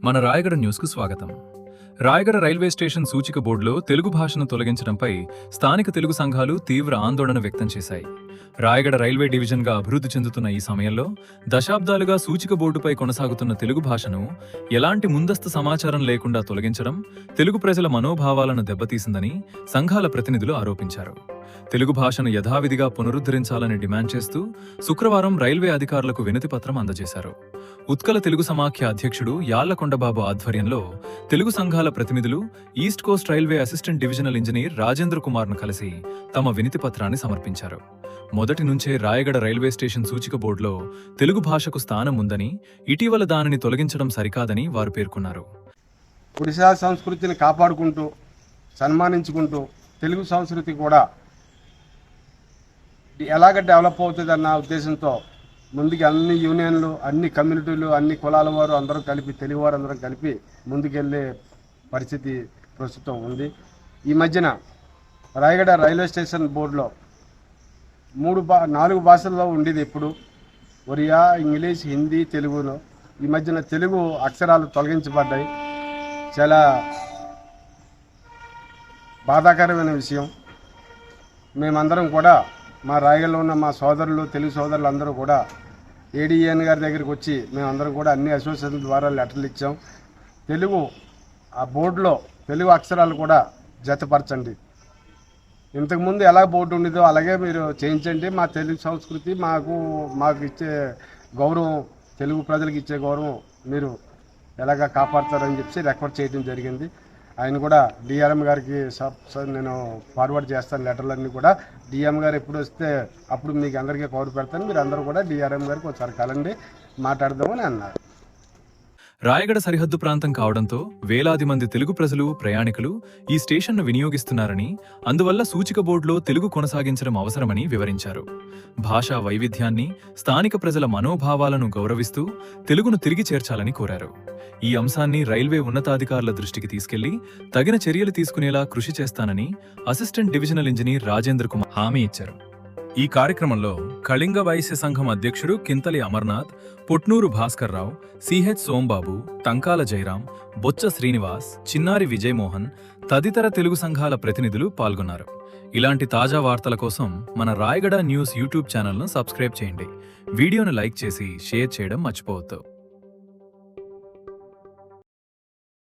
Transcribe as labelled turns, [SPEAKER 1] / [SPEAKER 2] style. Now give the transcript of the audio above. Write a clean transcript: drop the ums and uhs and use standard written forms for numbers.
[SPEAKER 1] మన రాయగడ న్యూస్కు స్వాగతం. రాయగడ రైల్వే స్టేషన్ సూచిక బోర్డులో తెలుగు భాషను తొలగించడంపై స్థానిక తెలుగు సంఘాలు తీవ్ర ఆందోళన వ్యక్తం చేశాయి. రాయగడ రైల్వే డివిజన్గా అభివృద్ధి చెందుతున్న ఈ సమయంలో దశాబ్దాలుగా సూచిక బోర్డుపై కొనసాగుతున్న తెలుగు భాషను ఎలాంటి ముందస్తు సమాచారం లేకుండా తొలగించడం తెలుగు ప్రజల మనోభావాలను దెబ్బతీసిందని సంఘాల ప్రతినిధులు ఆరోపించారు. తెలుగు భాషను యథావిధిగా పునరుద్ధరించాలని డిమాండ్ చేస్తూ శుక్రవారం రైల్వే అధికారులకు వినతిపత్రం అందజేశారు. ఉత్కల తెలుగు సమాఖ్య అధ్యక్షుడు యాళ్లకొండబాబు ఆధ్వర్యంలో తెలుగు సంఘాల ప్రతినిధులు East Coast Railway assistant divisional engineer Rajendra కుమార్ను కలిసి తమ వినతిపత్రాన్ని సమర్పించారు. మొదటి నుంచే రాయగడ రైల్వే స్టేషన్ సూచిక బోర్డులో తెలుగు భాషకు స్థానం ఉందని, ఇటీవల దానిని తొలగించడం సరికాదని వారు పేర్కొన్నారు.
[SPEAKER 2] ఒడిశా సంస్కృతిని కాపాడుకుంటూ సన్మానించుకుంటూ తెలుగు సంస్కృతి కూడా ఎలాగ డెవలప్ అవుతుందన్న ఉద్దేశంతో ముందుకు అన్ని యూనియన్లు, అన్ని కమ్యూనిటీలు, అన్ని కులాల వారు అందరూ కలిపి, తెలుగు వారు అందరం కలిపి ముందుకెళ్ళే పరిస్థితి ప్రస్తుతం ఉంది. ఈ మధ్యన రాయగడ రైల్వే స్టేషన్ బోర్డులో 4 భాషల్లో ఉండేది. ఇప్పుడు ఒరియా, ఇంగ్లీష్, హిందీ, తెలుగులో ఈ మధ్యన తెలుగు అక్షరాలు తొలగించబడ్డాయి. చాలా బాధాకరమైన విషయం. మేమందరం కూడా మా రాయగడలో ఉన్న మా సోదరులు, తెలుగు సోదరులు అందరూ కూడా ఏడీఎన్ గారి దగ్గరికి వచ్చి మేమందరం కూడా అన్ని అసోసియేషన్ ద్వారా లెటర్లు ఇచ్చాం. తెలుగు ఆ బోర్డులో తెలుగు అక్షరాలు కూడా జతపరచండి. ఇంతకుముందు ఎలా బోర్డు ఉండేదో అలాగే మీరు చేయించండి. మా తెలుగు సంస్కృతి మాకు ఇచ్చే గౌరవం, తెలుగు ప్రజలకు ఇచ్చే గౌరవం మీరు ఎలాగా కాపాడతారని చెప్పి రిక్వెస్ట్ చేయడం జరిగింది. ఆయన కూడా డిఆర్ఎం గారికి నేను ఫార్వర్డ్ చేస్తాను లెటర్లన్నీ కూడా. డిఎం గారు ఎప్పుడు వస్తే అప్పుడు మీకు అందరికీ కవర్ పెడతాను, మీరు అందరూ కూడా డిఆర్ఎం గారికి ఒకసారి కలండి, మాట్లాడదామని అన్నారు.
[SPEAKER 1] రాయగడ సరిహద్దు ప్రాంతం కావడంతో వేలాది మంది తెలుగు ప్రజలు, ప్రయాణికులు ఈ స్టేషన్ను వినియోగిస్తున్నారని, అందువల్ల సూచిక బోర్డులో తెలుగు కొనసాగించడం అవసరమని వివరించారు. భాషా వైవిధ్యాన్ని, స్థానిక ప్రజల మనోభావాలను గౌరవిస్తూ తెలుగును తిరిగి చేర్చాలని కోరారు. ఈ అంశాన్ని రైల్వే ఉన్నతాధికారుల దృష్టికి తీసుకెళ్లి తగిన చర్యలు తీసుకునేలా కృషి చేస్తానని assistant divisional engineer Rajendra Kumar హామీ ఇచ్చారు. ఈ కార్యక్రమంలో కళింగ వైశ్య సంఘం అధ్యక్షుడు కింతలి అమర్నాథ్, పుట్నూరు భాస్కర్ రావు, సిహెచ్ సోంబాబు, టంకాల జయరాం, బొచ్చ శ్రీనివాస్, చిన్నారి విజయమోహన్ తదితర తెలుగు సంఘాల ప్రతినిధులు పాల్గొన్నారు. ఇలాంటి తాజా వార్తల కోసం మన రాయగడ న్యూస్ యూట్యూబ్ ఛానల్ను సబ్స్క్రైబ్ చేయండి. వీడియోను లైక్ చేసి షేర్ చేయడం మర్చిపోవద్దు.